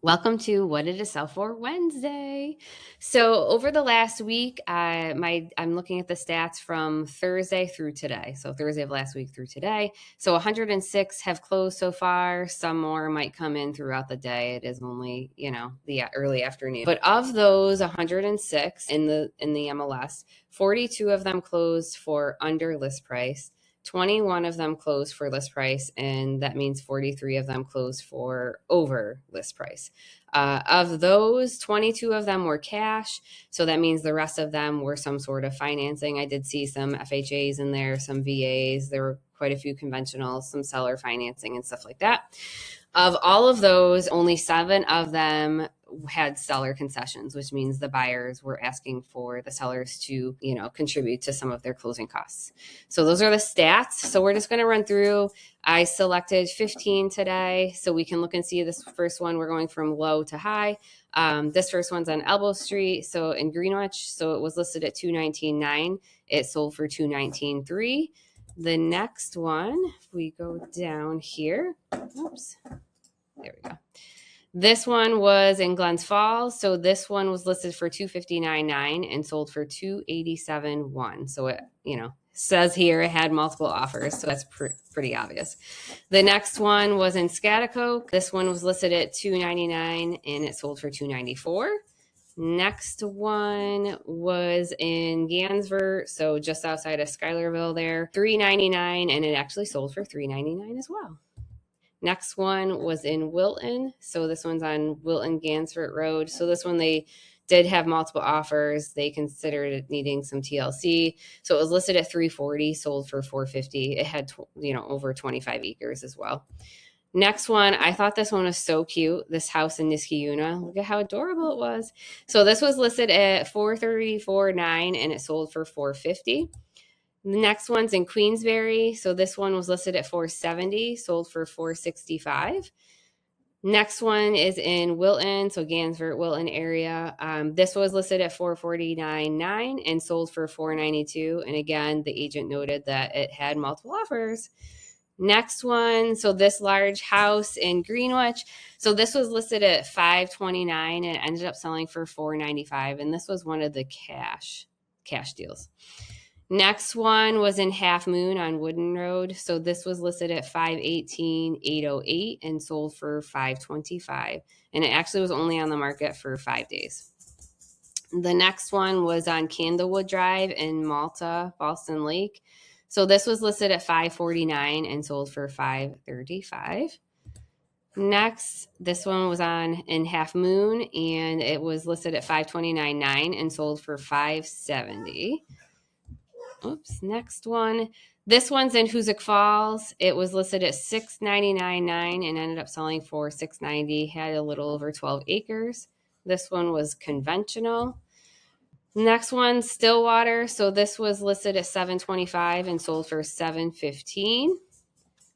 Welcome to What Did It Sell For Wednesday. So over the last week, I'm looking at the stats from Thursday through today. So Thursday of last week through today. So 106 have closed so far. Some more might come in throughout the day. It is only, the early afternoon. But of those 106 in the MLS, 42 of them closed for under list price. 21 of them closed for list price, and that means 43 of them closed for over list price. Of those, 22 of them were cash, so that means the rest of them were some sort of financing. I did see some FHAs in there, some VAs. There were quite a few conventionals, some seller financing and stuff like that. Of all of those, only 7 of them had seller concessions, which means the buyers were asking for the sellers to, contribute to some of their closing costs. So those are the stats. So we're just going to run through. I selected 15 today, so we can look and see this first one. We're going from low to high. This first one's on Elbow Street, so in Greenwich. So it was listed at $219,900. It sold for $219,300. The next one, if we go down here, oops, there we go. This one was in Glens Falls. So this one was listed for $259,900 and sold for $287,100. So it, says here it had multiple offers. So that's pretty obvious. The next one was in Scotticoke. This one was listed at $299,000 and it sold for $294,000. Next one was in Gansvert, so just outside of Schuylerville there, $399,000, and it actually sold for $399,000 as well. Next one was in Wilton. So this one's on Wilton Gansford Road. So this one, they did have multiple offers. They considered it needing some TLC. So it was listed at $340,000, sold for $450,000. It had, over 25 acres as well. Next one, I thought this one was so cute. This house in Niskayuna. Look at how adorable it was. So this was listed at $434,900 and it sold for $450,000. The next one's in Queensbury. So this one was listed at $470,000, sold for $465,000. Next one is in Wilton, so Gansford, Wilton area. This was listed at $449,900 and sold for $492,000. And again, the agent noted that it had multiple offers. Next one, so this large house in Greenwich. So this was listed at $529,000 and it ended up selling for $495,000. And this was one of the cash deals. Next one was in Half Moon on Wooden Road. So this was listed at $518,808 and sold for $525,000. And it actually was only on the market for 5 days. The next one was on Candlewood Drive in Malta, Boston Lake. So this was listed at $549,000 and sold for $535,000. Next, this one was in Half Moon and it was listed at $529,900 and sold for $570,000. Oops, next one. This one's in Hoosick Falls. It was listed at $699,900 and ended up selling for $690,000. Had a little over 12 acres. This one was conventional. Next one, Stillwater. So this was listed at $725,000 and sold for $715,000.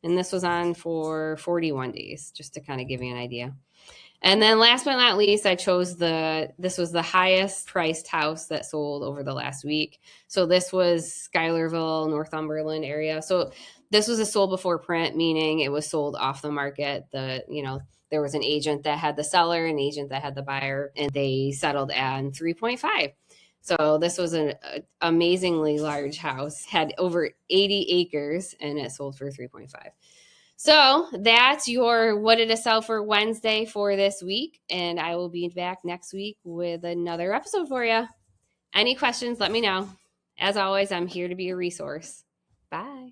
And this was on for 41 days, just to kind of give you an idea. And then last but not least, I chose this was the highest priced house that sold over the last week. So this was Schuylerville, Northumberland area. So this was a sold before print, meaning it was sold off the market. There was an agent that had the seller, an agent that had the buyer, and they settled on 3.5. So this was an amazingly large house, had over 80 acres, and it sold for 3.5. So that's your What Did It Sell For Wednesday for this week. And I will be back next week with another episode for you. Any questions, let me know. As always, I'm here to be a resource. Bye.